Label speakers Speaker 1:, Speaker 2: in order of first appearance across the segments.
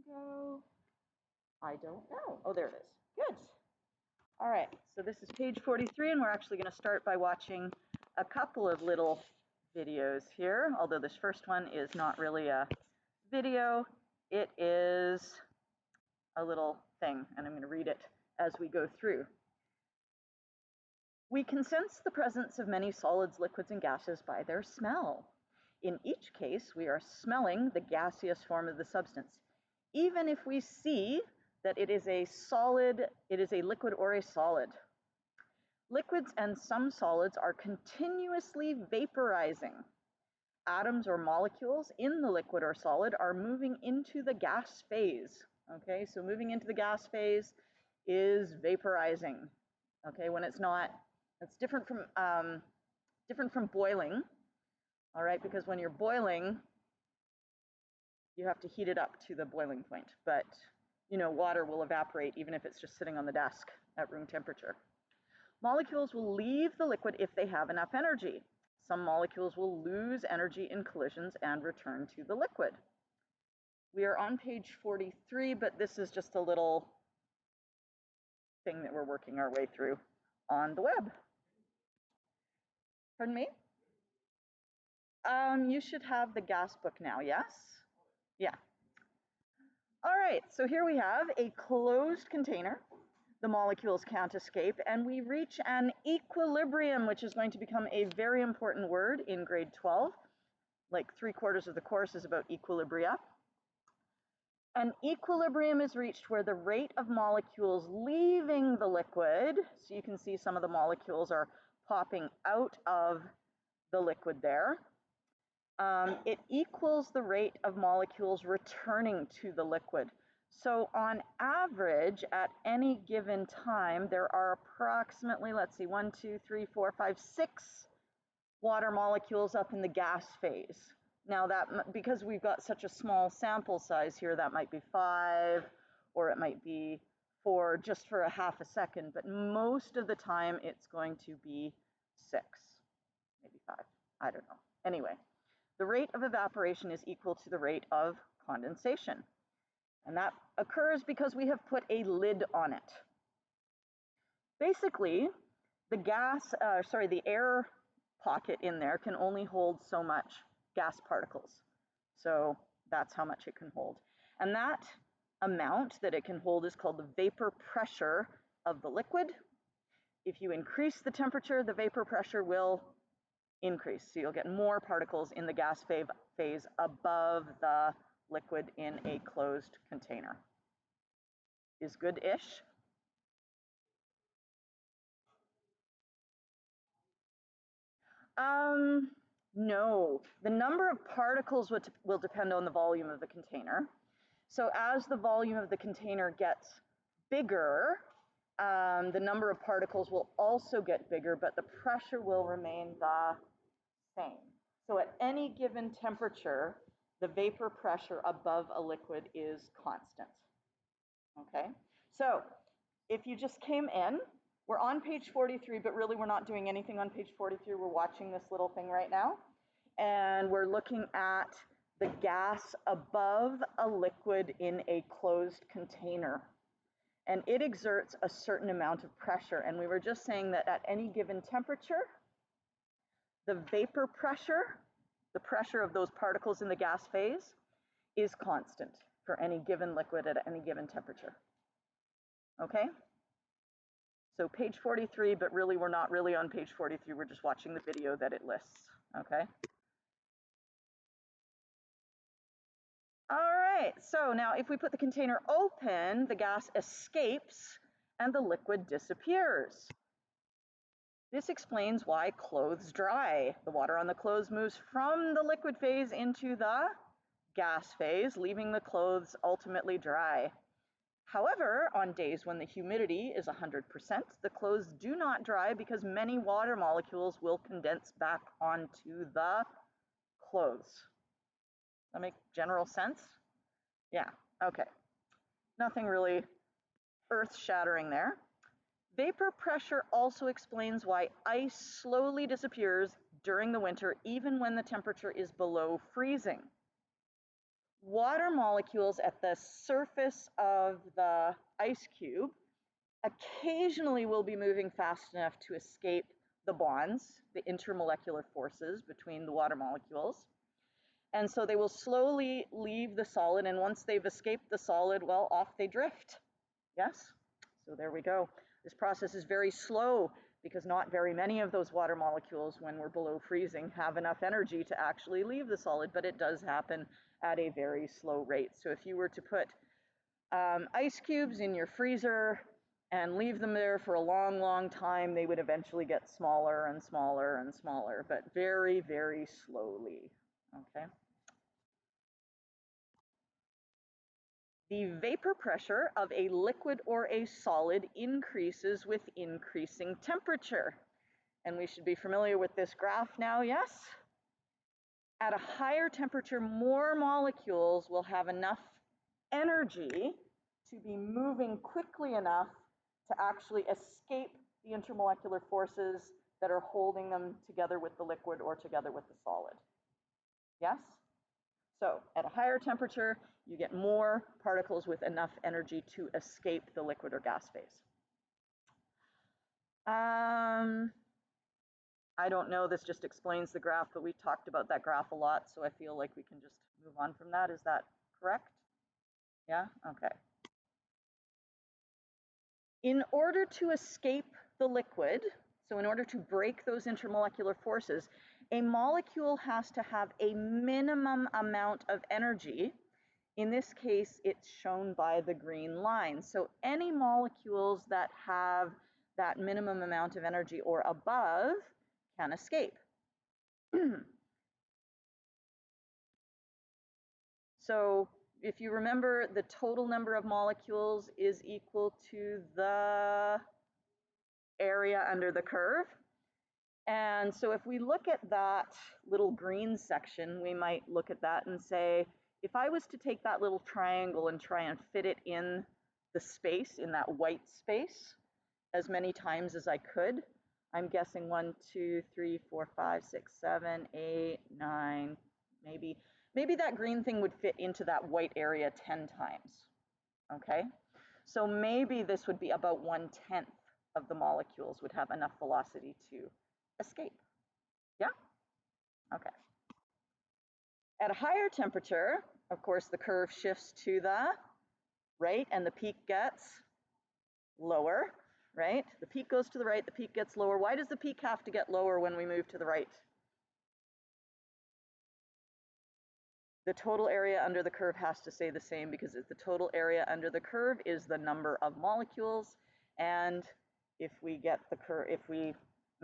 Speaker 1: go? I don't know. Oh, there it is. Good. All right, so this is page 43, and we're actually going to start by watching a couple of little videos here, although this first one is not really a video. It is a little thing, and I'm going to read it as we go through. We can sense the presence of many solids, liquids, and gases by their smell. In each case, we are smelling the gaseous form of the substance, even if we see that it is a solid, it is a liquid or a solid. Liquids and some solids are continuously vaporizing. Atoms or molecules in the liquid or solid are moving into the gas phase. Okay, so moving into the gas phase is vaporizing. Okay, when it's not, it's different from boiling. All right, because when you're boiling, you have to heat it up to the boiling point. But you know, water will evaporate even if it's just sitting on the desk at room temperature. Molecules will leave the liquid if they have enough energy. Some molecules will lose energy in collisions and return to the liquid. We are on page 43, but this is just a little thing that we're working our way through on the web. Pardon me? You should have the gas book now, yes? Yeah. All right, so here we have a closed container. The molecules can't escape, and we reach an equilibrium, which is going to become a very important word in grade 12. Like 3/4 of the course is about equilibria. An equilibrium is reached where the rate of molecules leaving the liquid, so you can see some of the molecules are popping out of the liquid there. It equals the rate of molecules returning to the liquid. So on average, at any given time, there are approximately, let's see, 1, 2, 3, 4, 5, 6 water molecules up in the gas phase. Now that, because we've got such a small sample size here, that might be 5, or it might be 4 just for a half a second, but most of the time it's going to be 6, maybe 5, I don't know. Anyway, the rate of evaporation is equal to the rate of condensation. And that occurs because we have put a lid on it. Basically, the air pocket in there can only hold so much gas particles. So that's how much it can hold. And that amount that it can hold is called the vapor pressure of the liquid. If you increase the temperature, the vapor pressure will increase. So you'll get more particles in the gas phase above the liquid in a closed container. Is good-ish? No. The number of particles will depend on the volume of the container. So as the volume of the container gets bigger, the number of particles will also get bigger, but the pressure will remain the same. So at any given temperature, the vapor pressure above a liquid is constant. Okay, so if you just came in, we're on page 43, but really we're not doing anything on page 43. We're watching this little thing right now, and we're looking at the gas above a liquid in a closed container. And it exerts a certain amount of pressure. And we were just saying that at any given temperature, the vapor pressure, the pressure of those particles in the gas phase, is constant for any given liquid at any given temperature. Okay? So page 43, but really we're not really on page 43, we're just watching the video that it lists, okay? All right, so now if we put the container open, the gas escapes and the liquid disappears. This explains why clothes dry. The water on the clothes moves from the liquid phase into the gas phase, leaving the clothes ultimately dry. However, on days when the humidity is 100%, the clothes do not dry because many water molecules will condense back onto the clothes. That make general sense? Yeah, okay. Nothing really earth-shattering there. Vapor pressure also explains why ice slowly disappears during the winter, even when the temperature is below freezing. water molecules at the surface of the ice cube occasionally will be moving fast enough to escape the bonds, the intermolecular forces between the water molecules. And so they will slowly leave the solid, and once they've escaped the solid, well, off they drift. Yes? So there we go. This process is very slow because not very many of those water molecules, when we're below freezing, have enough energy to actually leave the solid, but it does happen at a very slow rate. So if you were to put ice cubes in your freezer and leave them there for a long, long time, they would eventually get smaller and smaller and smaller, but very, very slowly. Okay. The vapor pressure of a liquid or a solid increases with increasing temperature. And we should be familiar with this graph now, yes? At a higher temperature, more molecules will have enough energy to be moving quickly enough to actually escape the intermolecular forces that are holding them together with the liquid or together with the solid. Yes? So at a higher temperature, you get more particles with enough energy to escape the liquid or gas phase. I don't know, this just explains the graph, but we talked about that graph a lot, so I feel like we can just move on from that. Is that correct? Yeah? Okay. In order to escape the liquid, so in order to break those intermolecular forces, a molecule has to have a minimum amount of energy. In this case, it's shown by the green line. So any molecules that have that minimum amount of energy or above can escape. So if you remember, the total number of molecules is equal to the area under the curve. And so if we look at that little green section, we might look at that and say, if I was to take that little triangle and try and fit it in the space, in that white space, as many times as I could, I'm guessing 1, 2, 3, 4, 5, 6, 7, 8, 9, maybe that green thing would fit into that white area 10 times, okay? So maybe this would be about 1/10 of the molecules would have enough velocity to escape. Yeah? Okay. At a higher temperature, of course, the curve shifts to the right and the peak gets lower, right? The peak goes to the right, the peak gets lower. Why does the peak have to get lower when we move to the right? The total area under the curve has to stay the same because the total area under the curve is the number of molecules, and if we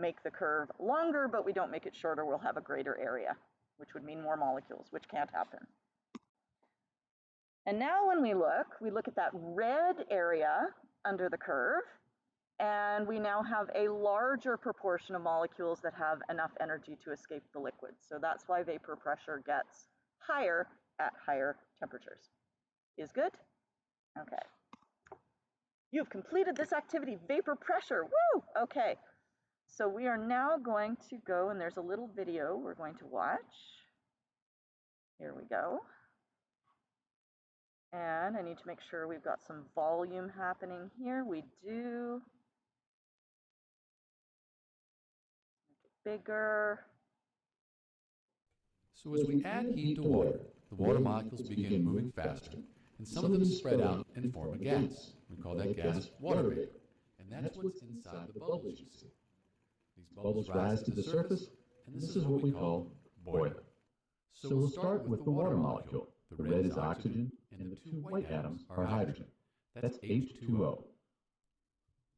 Speaker 1: make the curve longer but we don't make it shorter, we'll have a greater area, which would mean more molecules, which can't happen. And now when we look at that red area under the curve, and we now have a larger proportion of molecules that have enough energy to escape the liquid. So that's why vapor pressure gets higher at higher temperatures. Is good? Okay. You've completed this activity, vapor pressure. Woo! Okay. So we are now going to go, and there's a little video we're going to watch. Here we go. And I need to make sure we've got some volume happening here. We do. Make it bigger.
Speaker 2: So as we add heat to water, the water molecules begin moving faster, and some of them spread out and form a gas. We call that gas water vapor, and that's what's inside the bubbles you see. These bubbles rise to the surface, and this is what we call boiling. So we'll start with the water molecule. The red is oxygen, and the two white atoms are hydrogen. That's H2O.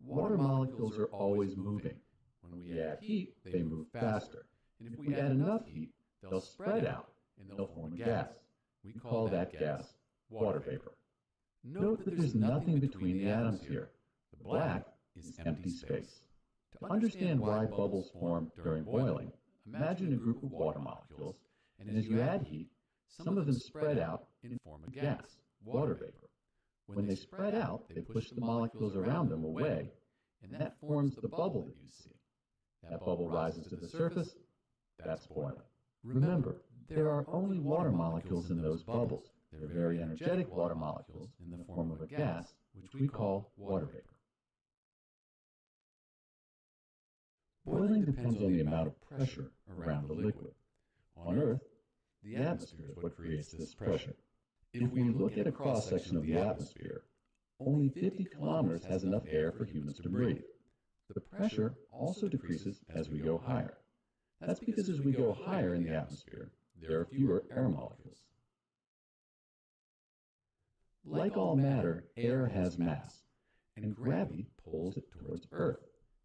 Speaker 2: Water molecules are always moving. When we add heat, they move faster. And if we add enough heat, they'll spread out and they'll form a gas. We call that gas water vapor. Note that there's nothing between the atoms here. The black is empty space. To understand why bubbles form during boiling, imagine a group of water molecules, and as you add heat, some of them spread out and form a gas, water vapor. When they spread out, they push the molecules around them away, and that forms the bubble that you see. That bubble rises to the surface. That's boiling. Remember, there are only water molecules in those bubbles. They're very energetic water molecules in the form of a gas, which we call water vapor. Boiling depends on the amount of pressure around the liquid. On Earth, the atmosphere is what creates this pressure. If we look at a cross-section of the atmosphere, only 50 kilometers has enough air for humans to breathe. The pressure also decreases as we go higher. That's because as we go higher in the atmosphere, there are fewer air molecules. Like all matter, air has mass, and gravity pulls it towards Earth.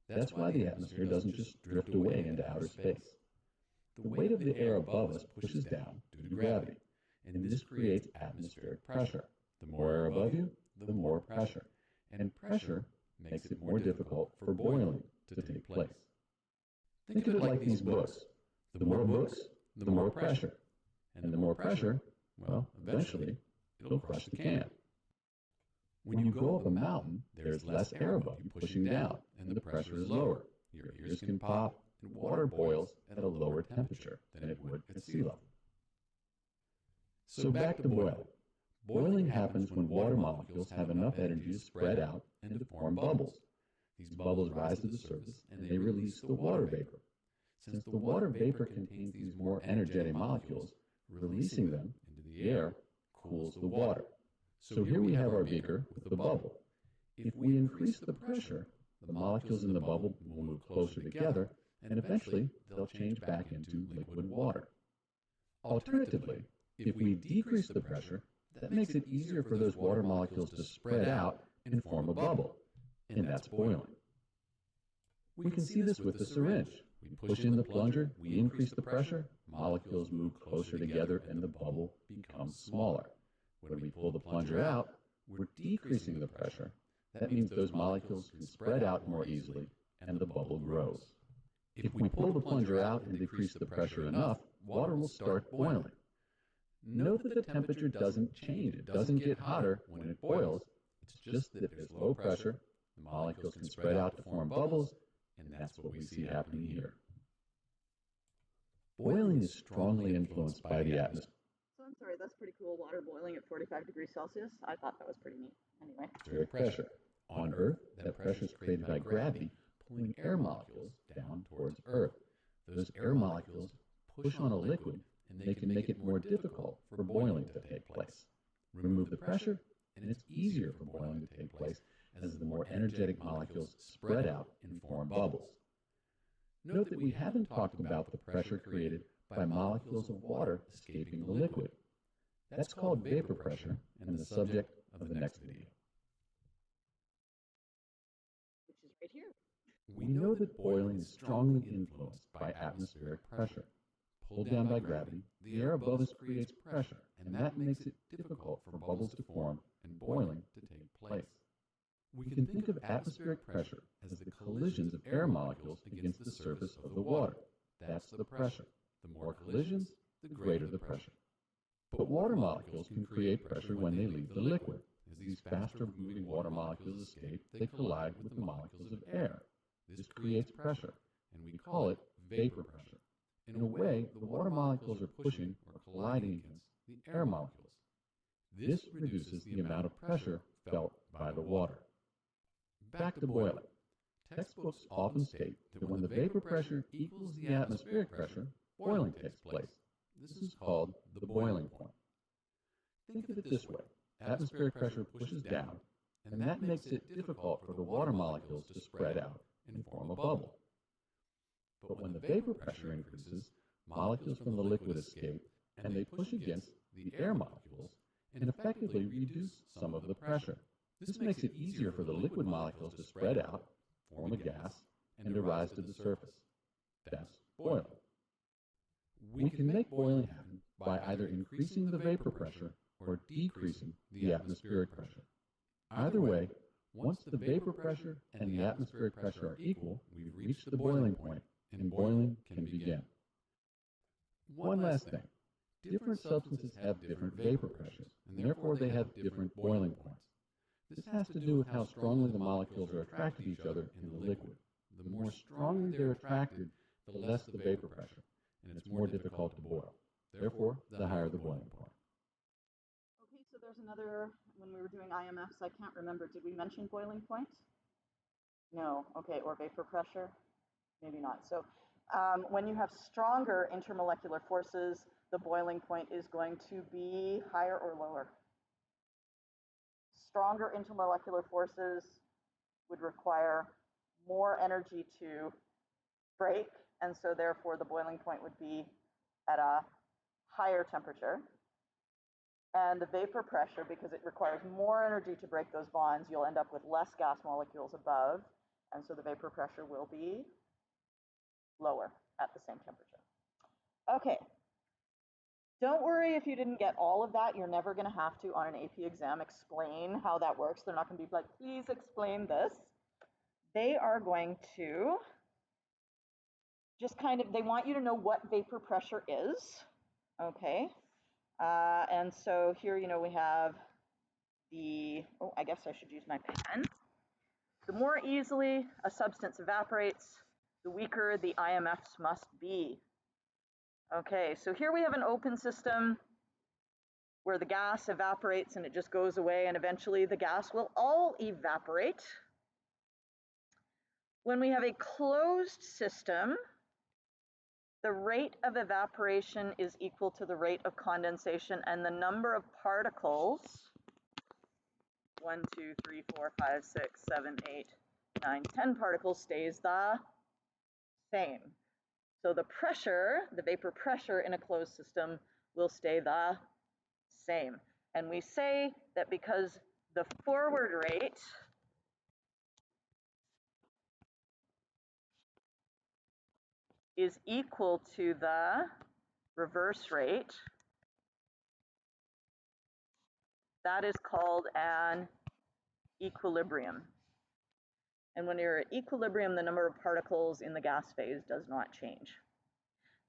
Speaker 2: That's why the atmosphere doesn't just drift away into outer space. The weight of the air above us pushes down due to gravity, and this creates atmospheric pressure. The more air above you, the more pressure, and pressure makes it more difficult for boiling to take place. Think of it like these books. The more books, the more pressure, and the more pressure, well, eventually, it'll crush the can. When you go up a mountain, there's less air above you pushing down, and the pressure is lower. Your ears can pop, and water boils at a lower temperature than it would at sea level. So back to boiling. Boiling happens when water molecules have enough energy to spread out and to form bubbles. These bubbles rise to the surface, and they release the water vapor. Since the water vapor contains these more energetic molecules, releasing them into the air cools the water. So here we have our beaker with the bubble. If we increase the pressure, the molecules in the bubble will move closer together, and eventually they'll change back into liquid water. Alternatively, if we decrease the pressure, that makes it easier for those water molecules to spread out and form a bubble, and that's boiling. We can see this with the syringe. We push in the plunger, we increase the pressure, molecules move closer together, and the bubble becomes smaller. When we pull the plunger out, we're decreasing the pressure. That means those molecules can spread out more easily, and the bubble grows. If we pull the plunger out and decrease the pressure enough, water will start boiling. Note that the temperature doesn't change. It doesn't get hotter when it boils. It's just that there's low pressure, the molecules can spread out to form bubbles, and that's what we see happening here. Boiling is strongly influenced by the atmosphere.
Speaker 1: So I'm sorry, that's pretty cool. Water boiling at 45 degrees Celsius. I thought that was pretty neat. Anyway.
Speaker 2: Atmospheric pressure. On Earth, that pressure is created by gravity pulling air molecules down towards Earth. Those air molecules push on a liquid, and they can make it more difficult for boiling to take place. Remove the pressure, and it's easier for boiling to take place as the more energetic molecules spread out and form bubbles. Note that we haven't talked about the pressure created by molecules of water escaping the liquid. That's called vapor pressure, and the subject of the next video.
Speaker 1: Which is right here.
Speaker 2: We know that boiling is strongly influenced by atmospheric pressure. Pulled down by gravity, the air above us creates pressure, and that makes it difficult for bubbles to form and boiling to take place. We can think of atmospheric pressure as the collisions of air molecules against the surface of the water. That's the pressure. The more collisions, the greater the pressure. But water molecules can create pressure when they leave the liquid. As these faster-moving water molecules escape, they collide with the molecules of air. This creates pressure, and we call it vapor pressure. In a way, the water molecules are pushing or colliding against the air molecules. This reduces the amount of pressure felt by the water. Back to boiling. Textbooks often state that when the vapor pressure equals the atmospheric pressure, boiling takes place. This is called the boiling point. Think of it this way. Atmospheric pressure pushes down, and that makes it difficult for the water molecules to spread out and form a bubble. But when the vapor pressure increases, molecules from the liquid escape, and they push against the air molecules and effectively reduce some of the pressure. This makes it easier for the liquid molecules to spread out, form a gas, and to rise to the surface. That's boiling. We can make boiling happen by either increasing the vapor pressure or decreasing the atmospheric pressure. Either way, once the vapor pressure and the atmospheric pressure are equal, we've reached the boiling point, and boiling can begin. One last thing. Different substances have different vapor pressures, and therefore they have different boiling points. This has to do with how strongly the molecules are attracted to each other in the liquid. The more strongly they're attracted, the less the vapor pressure, and it's more difficult to boil. Therefore, the higher the boiling point.
Speaker 1: another, when we were doing IMFs, I can't remember, did we mention boiling point? No, okay, or vapor pressure? Maybe not. So when you have stronger intermolecular forces, the boiling point is going to be higher or lower. Stronger intermolecular forces would require more energy to break, and so therefore the boiling point would be at a higher temperature. And the vapor pressure, because it requires more energy to break those bonds, you'll end up with less gas molecules above, and so the vapor pressure will be lower at the same temperature. Okay. Don't worry if you didn't get all of that. You're never going to have to, on an AP exam, explain how that works. They're not going to be like, please explain this. They are going to just kind of, they want you to know what vapor pressure is. Okay. And so here, you know, we have the, oh, I guess I should use my pen. The more easily a substance evaporates, the weaker the IMFs must be. Okay, so here we have an open system where the gas evaporates and it just goes away, and eventually the gas will all evaporate. When we have a closed system, the rate of evaporation is equal to the rate of condensation, and the number of particles, 1, 2, 3, 4, 5, 6, 7, 8, 9, 10 particles, stays the same. So the pressure, the vapor pressure in a closed system will stay the same. And we say that because the forward rate is equal to the reverse rate, that is called an equilibrium. And when you're at equilibrium, the number of particles in the gas phase does not change.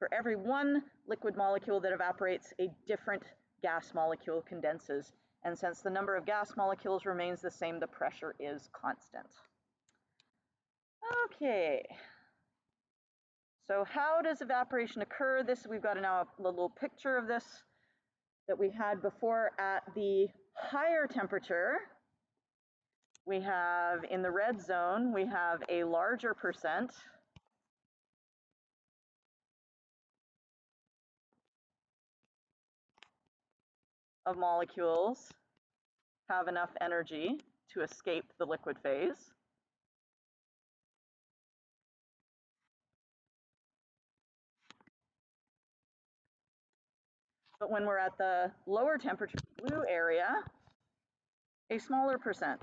Speaker 1: For every one liquid molecule that evaporates, a different gas molecule condenses. And since the number of gas molecules remains the same, the pressure is constant. Okay. So how does evaporation occur? We've got now a little picture of this that we had before. At the higher temperature, we have, in the red zone, we have a larger percent of molecules have enough energy to escape the liquid phase. But when we're at the lower temperature blue area, a smaller percent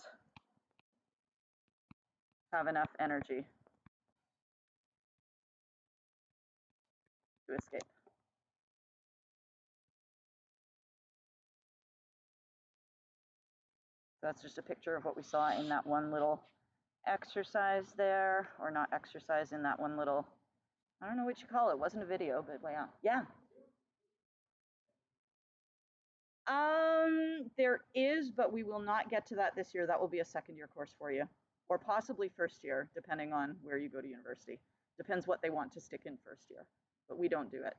Speaker 1: have enough energy to escape. So that's just a picture of what we saw in that one little exercise there, or not exercise, in that one little, I don't know what you call it. It wasn't a video, but yeah. Yeah. There is, but we will not get to that this year. That will be a second year course for you, or possibly first year, depending on where you go to university. Depends what they want to stick in first year, but we don't do it.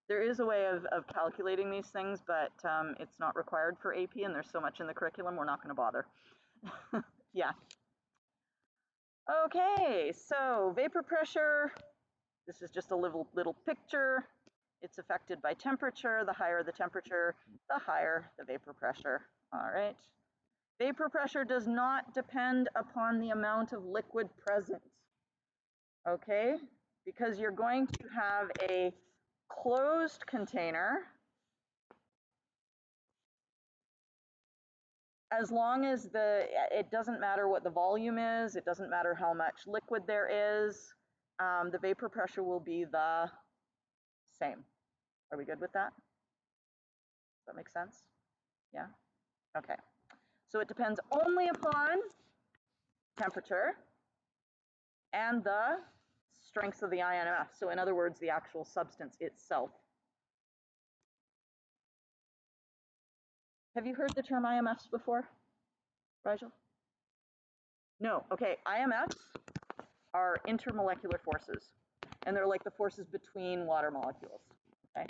Speaker 1: There is a way of calculating these things, but it's not required for AP, and there's so much in the curriculum, we're not going to bother. Yeah. Okay, so vapor pressure. This is just a little picture. It's affected by temperature. The higher the temperature, the higher the vapor pressure. All right. Vapor pressure does not depend upon the amount of liquid present. Okay, because you're going to have a closed container. As long as it doesn't matter what the volume is, it doesn't matter how much liquid there is, the vapor pressure will be the same. Are we good with that? Does that make sense? Yeah? Okay. So it depends only upon temperature and the strength of the IMF. So in other words, the actual substance itself. Have you heard the term IMFs before, Rigel? No. Okay. IMFs are intermolecular forces, and they're like the forces between water molecules. Okay.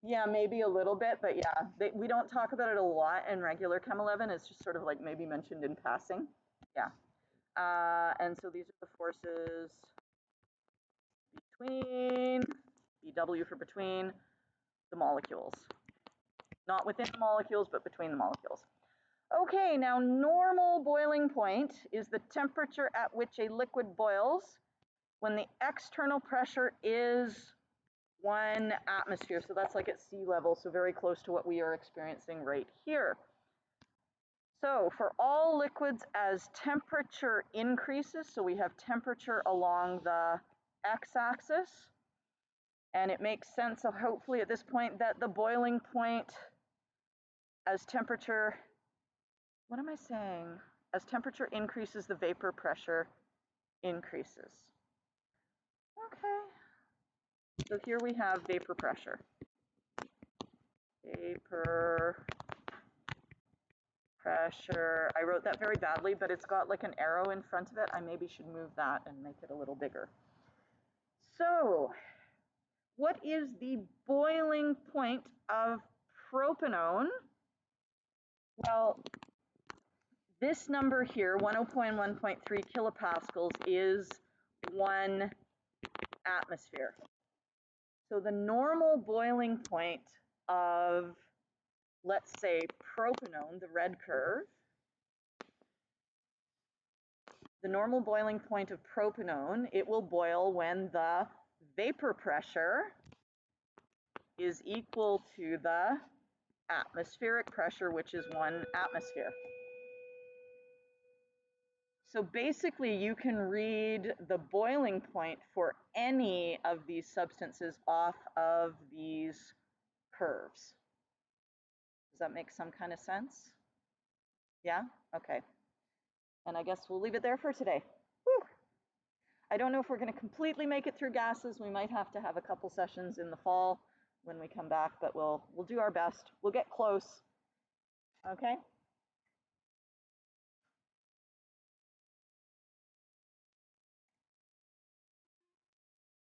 Speaker 1: Yeah, maybe a little bit, but yeah, we don't talk about it a lot in regular Chem 11. It's just sort of like maybe mentioned in passing. Yeah. And so these are the forces between, BW for between the molecules. Not within the molecules, but between the molecules. Okay, now normal boiling point is the temperature at which a liquid boils when the external pressure is 1 atmosphere. So that's like at sea level, so very close to what we are experiencing right here. So for all liquids, as temperature increases, so we have temperature along the x-axis, and it makes sense, so hopefully at this point, that the boiling point as temperature, what am I saying? As temperature increases, the vapor pressure increases. Okay. So here we have vapor pressure. Vapor pressure. I wrote that very badly, but it's got like an arrow in front of it. I maybe should move that and make it a little bigger. So, what is the boiling point of propanone? Well, this number here, 101.3 kilopascals, is 1 atmosphere. So the normal boiling point of, let's say, propanone, the red curve, the normal boiling point of propanone, it will boil when the vapor pressure is equal to the atmospheric pressure, which is 1 atmosphere. So basically, you can read the boiling point for any of these substances off of these curves. Does that make some kind of sense? Yeah? Okay. And I guess we'll leave it there for today. Whew. I don't know if we're going to completely make it through gases. We might have to have a couple sessions in the fall when we come back, but we'll do our best. We'll get close. Okay?